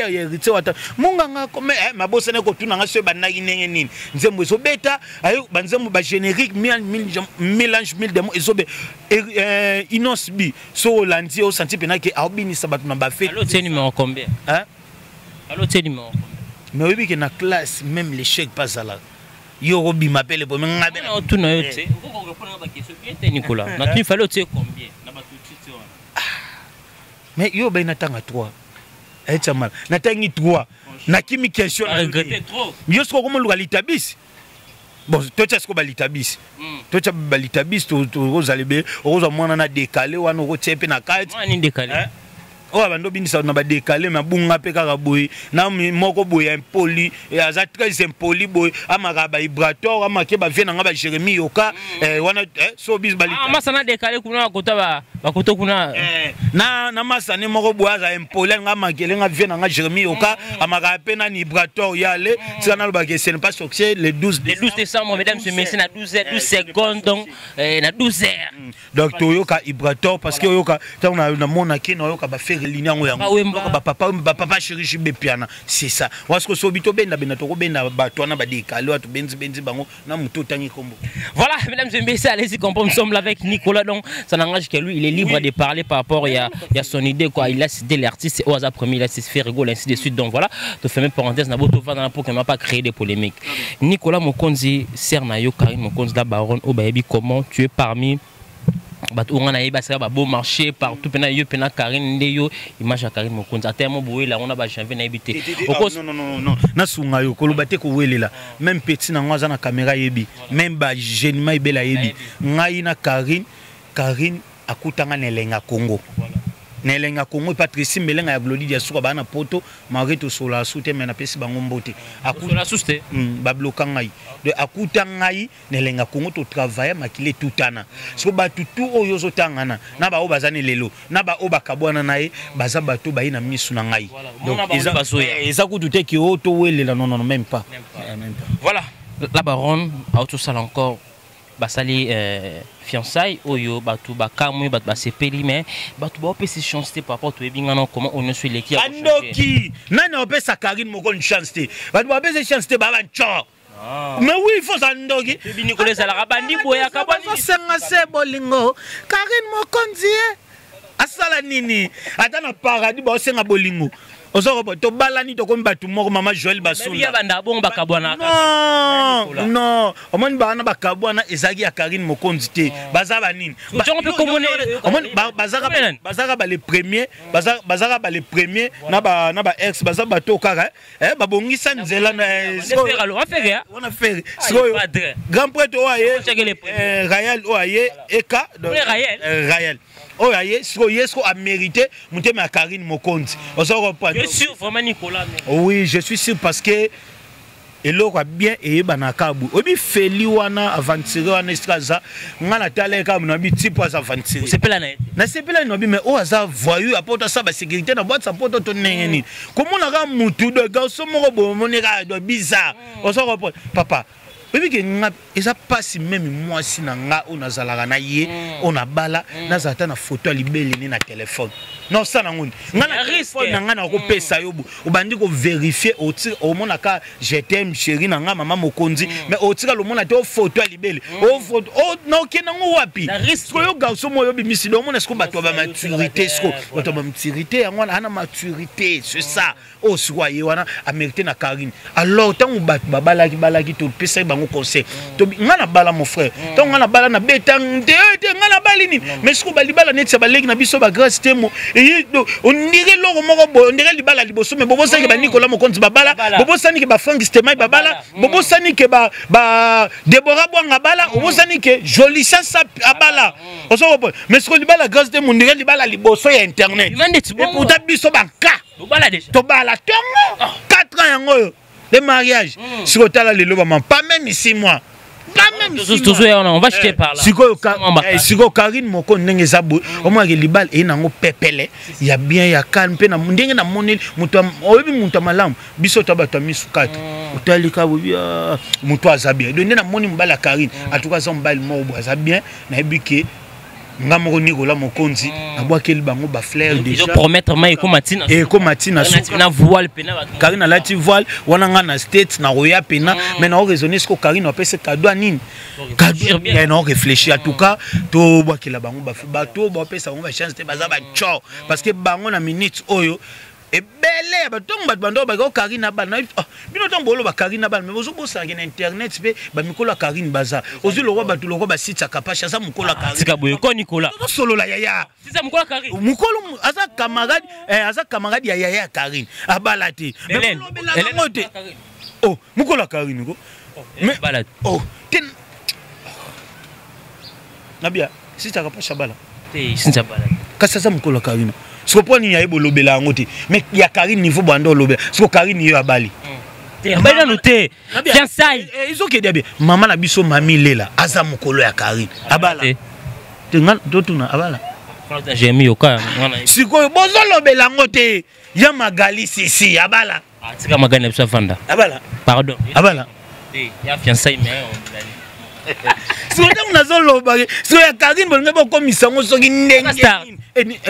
héritier wata munganga comme mabosa ne ko tunanga se banaki nenge nini nzembo zobeta ayo banzembo ba générique mélange mille de mots ezobe inosbi so holandi au senti pena ke aobini sabat na ba fait alors c'est numéro combien hein alors c'est numéro mais oui que na classe même l'échec pas à la yo robi m'appelle pour ngabe na tout na yote ko répondre à la question bien Nicolas na tu fallait tu combien na ba tout mais yo ben natanga 3 et mal natangi 3 na kimi question na regretter trop yo sko comme le litabis bon toi tu est-ce que balitabis toi tu balitabis to rozalebe roza mwana na décalé wana ro tiepe na 4 ni décalé oh bando binisa na ba décalé mais bunga pe kaka boy na moko boy impoli et aza très impoli boy amaka ba vibrator amake ba vient nga ba Jérémy yoka wana so bis balita masa na décalé kuna kota ba bakoto kuna na masa ne moko boy aza impoli nga makele nga vient nga Jérémy yoka amaka pe na vibrator yale tsana lo ba que ce n'est pas succès le 12 décembre mesdames et messieurs na 12 secondes donc na 12 heures donc to yoka vibrator parce que yoka tant na mona ki no yoka ba faire ligne ngo yango papa chéri jibe piana c'est ça wasko sobito benda benda to benda bato na badekale watu benzi bango na muto tangi kombo. Voilà, mesdames et messieurs, allez-y comprendre, nous sommes là avec Nicolas, donc ça n'engage que lui, il est libre de parler par rapport à son idée, quoi. Il a cité l'artiste, au hasard premier, il a fait rigoler, ainsi de suite. Donc voilà, de faire une parenthèse, n'a pour qu'on n'a pas créé des polémiques. Nicolas Mokonzi, Sernayo, Karim Mokonzi, la baronne, Obayebi, comment tu es parmi on a un beau marché partout, pena Karine Ndeyo, image à Karine Mokonzi. À terme, on a janvier na habité. Non, na sunga yo kolobate ko welela. Même petit na ngwaza na caméra yebi, même ba jeune mai bela yebi. Ngai na Karine akutanga nelenga Congo. Nelenga Congo Patricie Melenga ya Glody dia suka bana poto Marito sola sute mena pesi bango mbote. Akuta suste. Ba bloka ngai. De akuta ngai nelenga Congo to travailler makile tutana. So ba tutu oyo zo tangana na ba o bazane lelo na ba o bakabwana nae baza bato ba ina misu na ngai. Donc eza kutute ki oto welela non même pas. Voilà, la baronne a tout ça encore. Basali fiançailles oyo batu bakamwe batu basepeli mais batu ba opesi chance par rapport to ebingana comment on suit l'équipe andoki nani opesa Karine moko une chance te batu ba opesi chance te ba bancho mais oui il faut andoki bini ko les ala bandi boya ka bandi senga se bolingo Karine Mokonzi asala nini ata na paradis ba senga bolingo osoko to balani to komba tu moko mama Joël Basunda banda bon bakabwana non omoni bana bakabwana ezaki ya Karine Mokonzi te bazaba nini bazaka ba les premiers bazaka ba les premiers na ba ex bazaba to kaka babongisa nzela na on a fait grand prêtre oaye Raël oaye eka Raël oaye yesko a mérité mutema Karine Mokonzi osoko je suis sûr vraiment Nicolas. Oui, je suis sûr parce que il aura bien et banakabu. Obi feli wana aventure wana estraza ngana tala ka na bi type as aventure. C'est pas la net. Na c'est pas la no bi mais o aza voyou apporter ça ba sécurité na boîte ça porte to nengeni. Comment na ga mutu de garçon moko bo monera do bizarre. On se reprend papa. Bébé que nga eza passe même moi si na nga on azalaka na ye on a bala na zata na photo libele ni na téléphone. Non ça na ngoni. Nga na téléphone na nga na ko pesa yo o bandi ko vérifier au mona ka je t'aime chérie na nga mama Mokonzi mais au tika lo mona te photo libele. O photo o no kena ngo wapi. Ko yo garçon mo yo bimisi do mona sko bato ba maturité sko bato ba maturité yango na maturité c'est ça. O soye wana a mérité na Karine. Alors tant ou bato ba balaki to pesa conseil to ngana bala mon frère to ngana bala na betang te ngana bali ni mais ce ko bali bala net ba leki na biso ba grâce temo et on dirait loro moko bo on dirait libala liboso mais bobo sani ke ba Nicolas Mokonzi ba bala bobo sani ke ba Frank Stemai ba bala bobo sani ke ba Deborah Bwanga bala bobo sani ke joli ça abala oso mais ce ko libala grâce temo on dirait libala liboso ya internet et pourtant biso ba ka to bala tongo 4 ans yango les mariages, si on t'a les lobes, pas même ici moi. Pas même ici. On va acheter par là. Si on Karine Mokonzi n'engage zabo, au moins les balles et n'ango pepele. Il y a bien, il y a calme, pe na mundenge na monnaie, mutam, obi mutamalam, biso tabata misukat. Utalika obi muto azabien. Donner na monnaie mbala Karine. En tout cas, son bail mo azabien, na ebike. Ngamoro Nicolas Mokonzi abwakeli bango ba fleur déjà promettre mai ko matina na voile pena Karine lati voile wana nga na state na roya pena mais na raisonner ce que Karine a pese cadeau nini cadeau bien na réfléchir en tout cas to bwakela bango ba bato ba pesa bango ba chance te baza ba cho parce que bango na minute oyo et belle batongo bat bando ba Karine ba na bino tongo bolo ba Karine ba mais bozo bosa ngena internet pe ba mikolo Karine baza ozu lo ba to lo ba site akapacha za mukolo Karine tika boye ko Nicolas solo la yaya c'est ça mukolo Karine mukolo asa camarade ya yaya Karine abalati mais oh mukolo Karine ko mais balade oh ten nabia site akapacha bala te site balade kasa za mukolo Karine ce que pour n'y a pas lobé la ngote mais il y a Karine niveau bando lobé ce que Karine y a bali bali noté fiançailles ils ont que bien maman na biso mami lela aza mukolo ya Karine abala tenga dotuna abala j'ai mis au cas si ko bozo lobé la ngote ya magali sisi abala tika magana biso vanda abala pardon abala ya fiançailles mais Si on a zolo bagé, si ya Karine bolnga ba komisa ngo soki ndenge.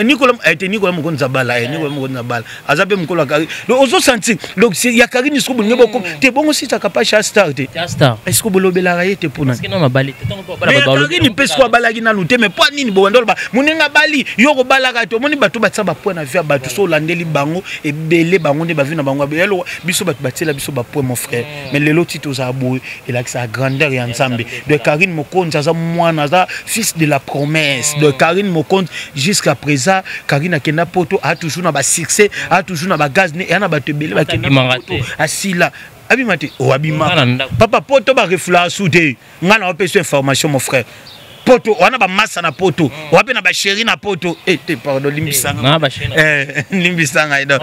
Nicolas était Nicolas Mokon Zabala, Nicolas Mokon Zabala. Azabe Mkola Karine. Donc ozo senti donc ya Karine isko bolnga ba kom te bon aussi ta capable à star te. Star. Est-ce que bolobela raye te pona? Parce que non ma bali te tongo ba ba ba. Karine pesko balagi na lute mais pas nini bo ndolo ba. Munenga bali yo ko balaka to moni bato batsa ba point na via bato so landeli bango et belé bango ne ba vina bango belo biso bato batela biso ba point mon frère. Mais le lotito za boy il a sa grandeur et ensemble. De Karine Mokon ça mwana za fils de la promesse. De Karine Mokon jusqu'à présent Karine akena poto a toujours na ba succès, a toujours na ba gaz ne na ba tebele ba kena asila abimate o abima papa poto ba refla soudé ngana opesa information mon frère poto wana ba massa na poto wape na ba chéri na poto te pardon limbisanga na ba chéri limbisanga ido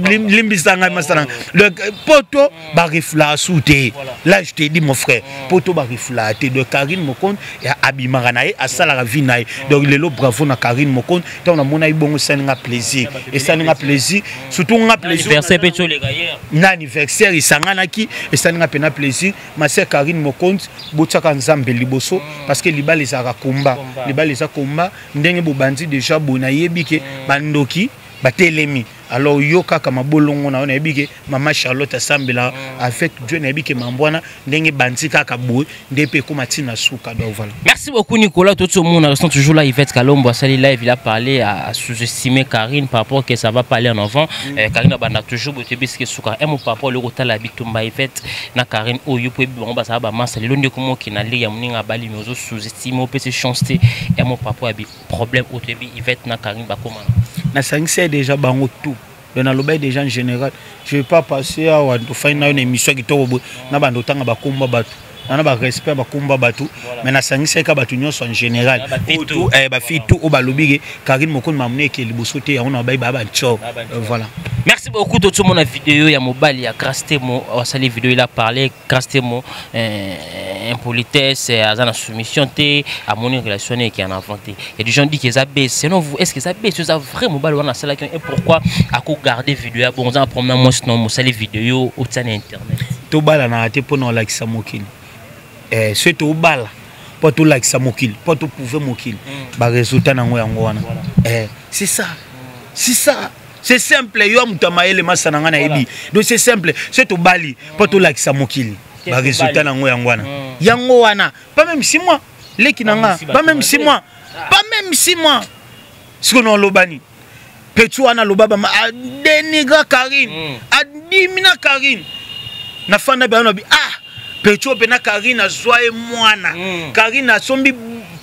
limbisanga masana donc poto ba refla soudé là je te dis mon frère poto ba refla te de Karine Mokon ya abimaka na ye asala la vie na ye donc lelo bravo na Karine Mokon tant na mona ibongo saninga plaisir et saninga plaisir surtout nga plaisir anniversaire peto le gaillard na anniversaire isangana ki et saninga pena plaisir ma sœur Karine Mokon botsaka nzambe liboso parce que libala ezaka komba libala ezaka komba ndenge bobandi déjà bona yebike bandoki batelemi alors yo kaka mabolongo na yebike mama Charlotte asambela avec Dieu na yebike mambwana ndenge bandi kaka boy ndepe ko matina suka donc voilà. Merci beaucoup Nicolas, tout le monde reste toujours là. Yvette Kalombo Sali live, il a parlé à sous-estimer Karine par rapport que ça va pas aller en avant. Karine a toujours boté bisque suka et mon papa le rota la bitumba Yvette na Karine o yo peut bon ba ça ba massa le ndeko mo ki na le ya muninga bali mais sous-estimer au petit chanceté et mon papa a bi problème au début Yvette na Karine ba comment na 5 c'est déjà bango tout. Dans le des gens en général, je ne vais pas passer à une émission qui tombe na bando tanga ba komba batu. On a ba respect ba komba batu. Mais na sangi c'est ka batu nyonso en général. Tout ba fi tout au balobige Karine Mokon mamne ke libosote on a ba ba tcho. Voilà. Merci beaucoup tout le monde. La vidéo ya mobile ya Krastemo la vidéo il a parlé Krastemo impolitesse azana soumission té à mon relation qui en inventé. Il y a des gens qui disent que ça baisse. Sinon vous est-ce que ça baisse ça vrai mobile on a ça et pourquoi à quoi garder vidéo bon ça premièrement moi sinon mo sali vidéo au tane internet. To bala na te pour non like ça mokili. C'est to bala pour to like ça mokili, pour to pouvoir mokili. Ba résultat na ngo yango wana. C'est ça. C'est ça. C'est simple, yo mutamaele masana na ebi. Donc c'est simple, c'est to bali pour to like ça mokili. Ba résultat na ngo yango wana. Yango wana, pas même 6 mois. Leki nanga, pas même 6 mois. Pas même 6 mois. Ce qu'on a lobani. Petu wana lobaba ma denigra Karine. Adimina Karine. Na fanda ba bi Petu pe na Karine azwae mwana. Karine asombi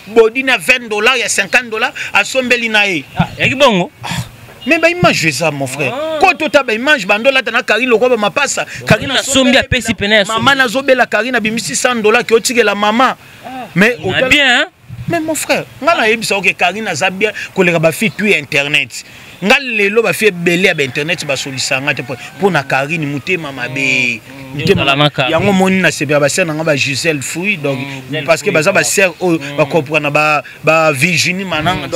body na $20 ya $50 asombeli na ye. Yaki bongo. Mais bah image ça mon frère. Quand tu as image bandola tana Karine le quoi ma passe. Karine a sombi a pesi pena. Maman na zobela Karine a bimi $600 qui otike la maman. Mais bien hein. Mais mon frère, ngala yebisa que Karine a zabia koleka ba fi tu internet. Ngal lelo ba fi belé ba internet ba solisanga te pour na Karine mutema mabe. Yango moni na sebia ba sœur nga ba Gisèle Fouy donc parce que baza ba sœur ba comprendre ba Virginie mananga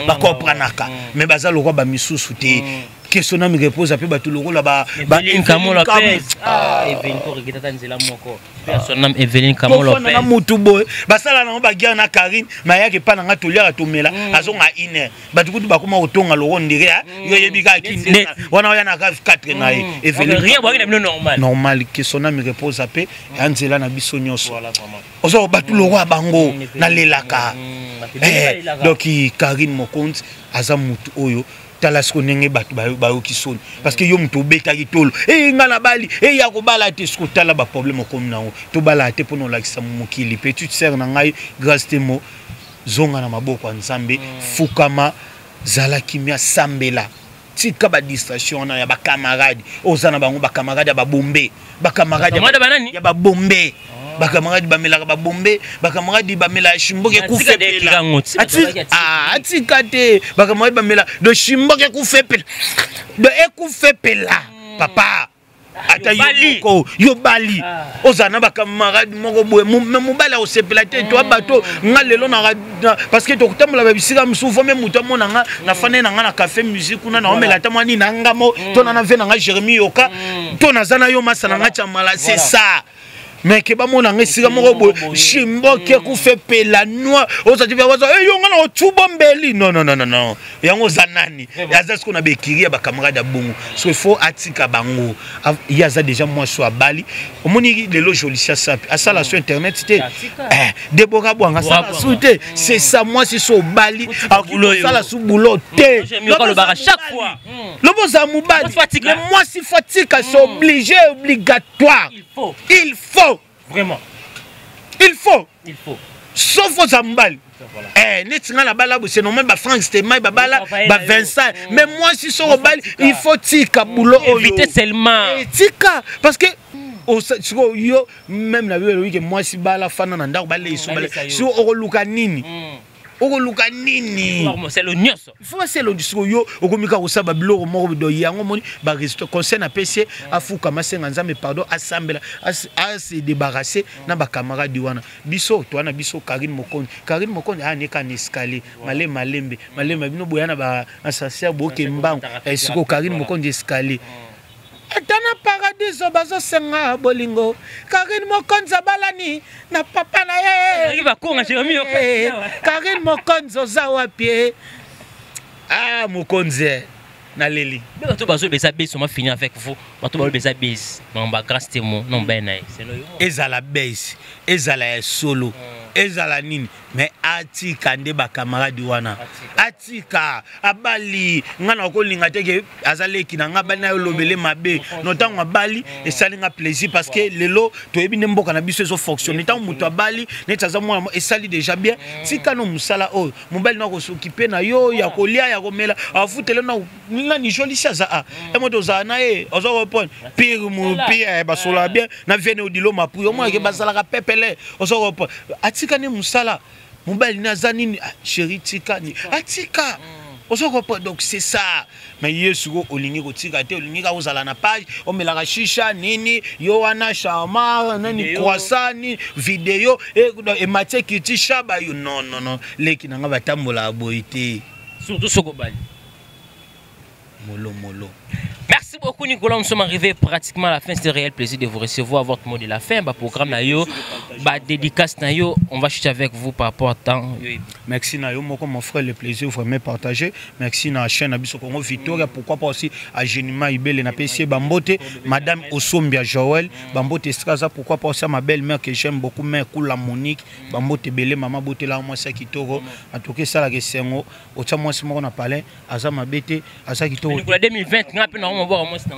ba comprendre ka mais baza le roi ba misusu te question na mi repose après ba tout le rôle là ba Eveline Kamola Eveline ko regeta nzela moko son nom Eveline Kamola na mutu boy ba sala na ba guerre na Karine ma yake pa na ngatolia atomela azonga ine ba tukutu ba kuma otonga lo rondire yo yebika kinde wana ya na 4 na Eveline rien ba ina normal normal que son âme repose à paix et Angela na biso nyonso ozo batu le roi bango na lelaka donc Karine Mokon aza mutu oyo talasko nenge batu ba okisoni parce que yo mutu beta kitolo ngana bali ya ko bala te sko tala ba problème comme na to bala te pono la kisa mukili petite sœur na ngai grâce temo zonga na maboko nzambe fukama zala kimia sambela tika ba distraction na ya ba camarade ozana bango ba camarade ba bombe ba camarade ya ba bombe ba camarade ba mela ba bombe ba camarade ba mela shimboke ku fepela atika te ba camarade ba mela de shimboke ku fepela de eku fepela papa ata yo bali ozana ba camarade moko boye mobala o sepela te to bato ngalelo na parce que to kutamula ba bisika msuvo même muto mona nga na fane na nga na café musique kuna na omela ta mwani na ngamo to na ve na nga Jérémie Yoka to na zana yo masana nga chamala c'est ça mais que ba mona ngesika moko boy chimbo ke ku fait pela noix o sa tivya waza yo ngana o tubombeli non yango zanani yaza ce qu'on a bekiri ba camarade ya bongo so il faut atika bango yaza déjà moi so abali omoni lelo jolisia sapi asala sur internet c'était Deborah Bwanga ça souté c'est ça moi c'est so bali sala sous boulot té le bar à chaque fois le boza mubali mais moi si fatigue c'est obligé obligatoire il faut vraiment il faut sauf aux ambales netinga la bala c'est normal ba Franck Stemai ba bala ba Vincent mais moi si so obali il faut tika boulot éviter seulement tika parce que yo même la vie que moi si bala fana na ndako bala iso bala si okoluka nini okoluka nini c'est le nyos il faut c'est le disco yo okomika kosaba biloko moko do yango moni ba resto conseil na PC afuka masenga nzambe pardon assemble se débarrasser na ba camarade wana biso to wana biso Karine Mokonzi aneka na escalier malembe bino boyana ba assassin boke mbango esiko Karine Mokonzi escalier Atana paradiso bazo senga bolingo Karine Mokonzi balani na papa na ye il va konga Jérémy Karine Mokonzi ozawa pie Mokonzi na leli mais to bazo beza base on va finir avec vous bato bazo beza base non ba grâce témoin non ben c'est no ezala base ezala solo ezala nini mais atika nde ba camarade wana atika abali ngana kolinga teke azaleki na ngaba na lobele mabe notango abali esali nga plaisir parce que lelo to yebi mboka na biso ezo fonctionner tant muto abali netaza mwana esali déjà bien tika no musala o mobali na ko s'occuper na yo ya kolia ya komela afutele na ni joli chaza e moto za na e ozo repon pire mu pire ba sola bien na vienne odilo mapu yo mo ke basala ka pepele ozo repon atika ne musala mobali naza nini chéri tika ni atika donc c'est ça mais yesuko olingi kotika te olingi ka ozala na page omelaka shisha nini yo wana shama nani croissant ni vidéo et Mathieu Kiti shaba yo non leki nanga batambola boité surtout sokobali molo Merci beaucoup Nicolas, nous sommes arrivés pratiquement à la fin. C'était un réel plaisir de vous recevoir. Votre mot de la fin, programme Nayo, dédicace Nayo, on va chuter avec vous par rapport à temps. Merci Nayo, moi comme mon frère, le plaisir vraiment partagé. Merci na chaîne Abiso Congo Victoria, pourquoi pas aussi à Genima Ibele na PC Bambote, Madame Osombia Joël, Bambote Estraza, pourquoi pas aussi à ma belle-mère que j'aime beaucoup, mère Kula Monique, Bambote Belé, Maman Bote là moi ça qui toro, en tout cas ça la question, au temps moi c'est moi on a parlé, Azama Bete, Asa qui toro. Nicolas 2020, on va voir moi c'est dans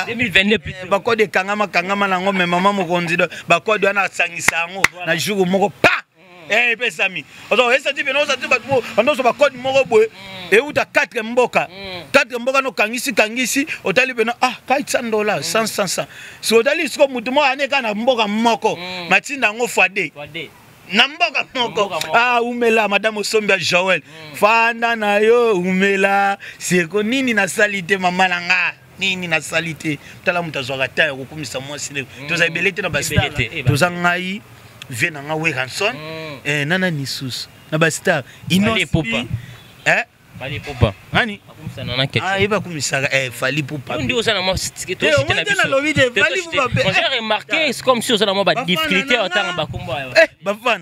2022 bakode kangama nango mais maman mokonzi bakode wana sangisa ngo na jour moko pa pesami ozo esa ti beno sa ti batmo ondoso bakode moko boye e uta 4 mboka no kangisi otali beno $400 100 so otali siko mutu mo aneka na mboka moko matinda ngo fade Namboka moko umela madame Osombia Joël fanda na yo umela seko nini na salite mama nanga nini na salite tala mutazwa ta ko kumisa mwasi ne toza belete na bastar toza ngai vena nga we ranson nana nisus na bastar Fali Poupa Fali Poupa nani iba kumisaka Fali Poupa on dit aux gens moi c'est to c'était na biso Fali Poupa j'ai remarqué c'est comme si aux gens moi ba difficulté autant ba kumba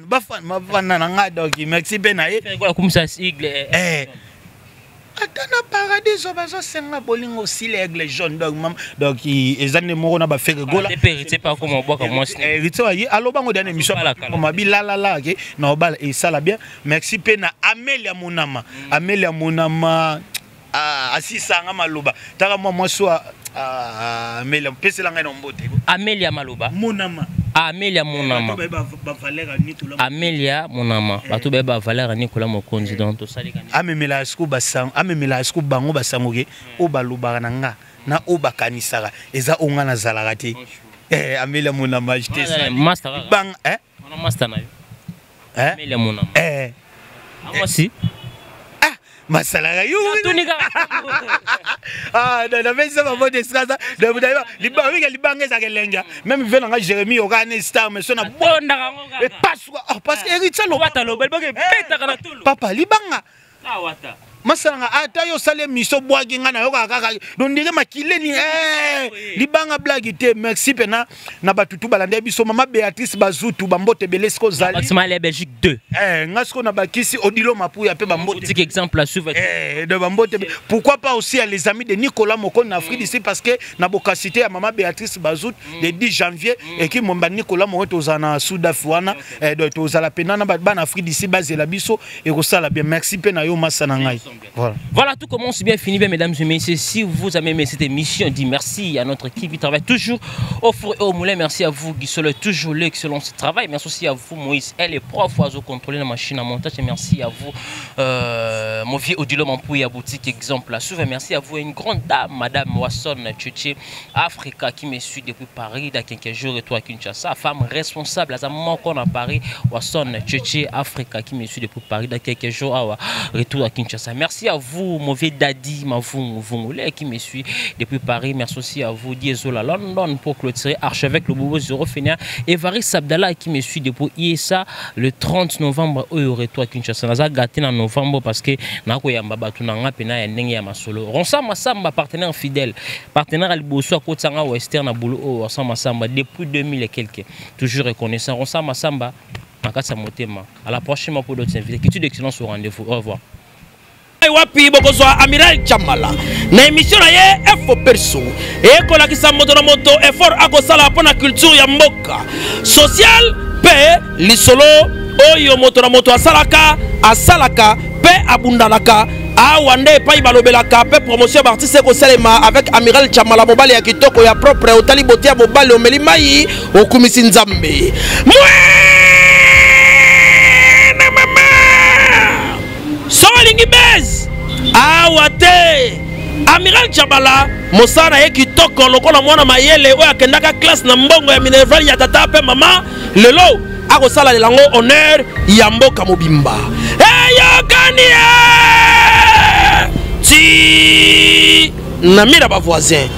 bafana na nga donc merci pe na ye ko kumisa sigle atana paradiso bazo senga bolingo aussi l'aigle jaune donc ezane moko na ba fere gola c'est pas comme boka moi c'est rito yi aloba ngo dane mission ko mabi la ke na obala et ça la bien merci pe na Amelia Monama asisanga maloba taka moi so Amelia pesela ngai na mbote Amelia Maloba Monama Amelia Monama Amelia Monama bato beba valeur Nicolas Mokonzi donc to salika amemela esku bango basangoke o baloba nga na o bakanisaka eza onga na zalaka te Amelia Monama j'étais master bang on a master na yo Amelia Monama moi si Masala yo na vesa ba mode straza de budaima libanga za kelenga même vena nga Jérémy okane star mais sona bonda et parce que héritier lo bata lo belba ke peta kana tulu papa libanga wata masanga ata yo sale miso boagi nga na yo kaka donc ndenge makileni libanga blague te merci pena na batutu balande biso mama Béatrice Bazutu bambote belesko zali maximum la Belgique 2 ngasko na bakisi Odilo Mapuya pe bambote petit exemple à suivre de bambote pourquoi pas aussi à les amis de Nicolas Moko en Afrique ici parce que na bokasité à mama Béatrice Bazout le 10 janvier et qui mon Nicolas Moko tozana Soudafuana de tozala pena na ban Afrique d'ici base la biso et ça bien merci pena yo masana ngai voilà tout commence bien fini bien mesdames et messieurs si vous avez aimé cette émission dis merci à notre équipe qui travaille toujours au four et au moulin merci à vous Guissole toujours l'excellent travail merci aussi à vous Moïse elle est prof oiseau contrôler la machine à montage et merci à vous mon vieux Odilo Mapuya boutique exemple à suivre merci à vous une grande dame madame Wasson Tchétché Africa qui me suit depuis Paris dans quelques jours et toi à Kinshasa femme responsable à moment qu'on a Paris Wasson Tchétché Africa qui me suit depuis Paris dans quelques jours à retour à Kinshasa merci à vous mon vieux daddy Mavou Vongolais qui me suit depuis Paris merci aussi à vous Diesola London pour clôturer archevêque le Bobo Zéro Fénia et Varis Abdallah qui me suit depuis ISA le 30 novembre au retour à Kinshasa naza gâté en novembre parce que nako ya mbabatu na nga pena ya ndenge ya masolo Ronsa Massamba partenaire fidèle partenaire Alboso à Kotanga Western à Boulot Ronsa Massamba depuis 2000 et quelques toujours reconnaissant Ronsa Massamba Makasa Motema à la prochaine pour d'autres invités qui tu d'excellence au rendez-vous au revoir wapi bokozwa Amiral Chamala na émission na ye info perso et kolakisa moto na moto effort akosala pona culture ya mboka social pe lisolo oyo moto na moto asalaka pe abundalaka awande pa ibalobelaka pe promotion artiste ko salema avec Amiral Chamala mobali ya kitoko ya propre otali botia mobali omeli mai okumisi nzambe Solingi Bez awate Amiral Chamala mosana ye kitoko lokola mwana mayele oyo akendaka classe na mbongo ya minerval ya tata pe mama lelo akosala lelango honneur ya mboka mobimba eyokani ti na mira ba voisin